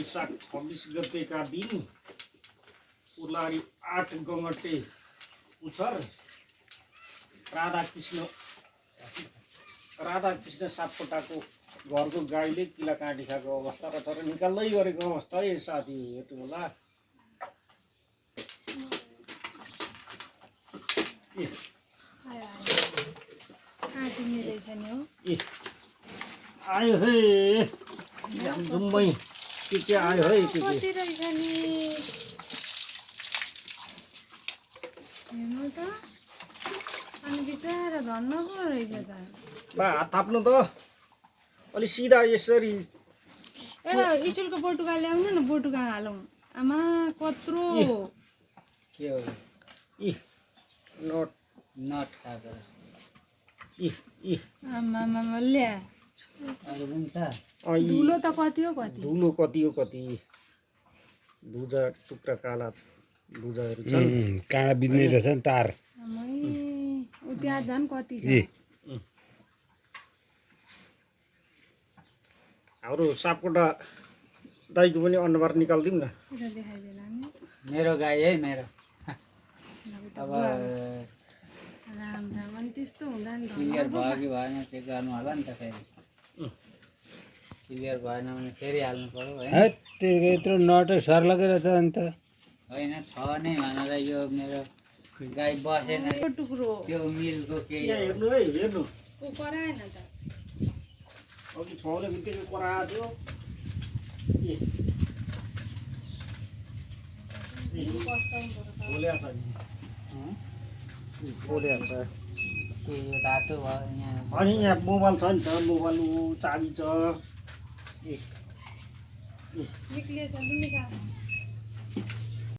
वैशाख 26 गतेका दिन उर्लारी 8 गङ्गटे पुच्छर राधाकृष्ण सापकोटाको घरको गाईले किला काँटी खाएको अवस्था र तर निकाल्दै गरेको अवस्था है साथी हेर्नु होला। आयो है जुम्मै के आयो है के हेर्नु त अनि बिचारा धन्न पो रहेछ त। बा हात थाप्नु त अलि सिधा यसरी एउटा स्टिलको बटुका ल्याउनु न, बटुका हालौँ। आमा कत्रो के हो इ नट नट खाएको आमा ल्या अरू पनि छ। धुलो त कति हो कति, धुलो कति हो कति, भुजा टुक्रा काला भुजाहरू छन्। काँडा बिन्दै रहेछ नि तार। ऊ त्यहाँ झन् कति छ। हाम्रो सापकोटा दाइको पनि अनुहार निकालिदिउँ न। मेरो गाई है मेरो। अब राम राम अनि त्यस्तो हुँदा नि क्लियर भयो कि भएन चेक गर्नु होला नि त फेरि। क्लियर भएन भने फेरि हाल्नु पर्यो है। तेरो यत्रो नटै सर लगेर त अन्त होइन छ नै भनेर यो मेरो गाई बसेन टुक्रो त्यो मिलको केही यहाँ हेर्नु है हेर्नु ऊ कराएन त। अघि छाउने बित्तिकै कराएको थियो। बोल्या छ नि बोल्या छ। यो रातो भयो यहाँ अनि यहाँ मोबाइल छ नि त, मोबाइल चाबी छ। निक्लिएछ लु निकाल।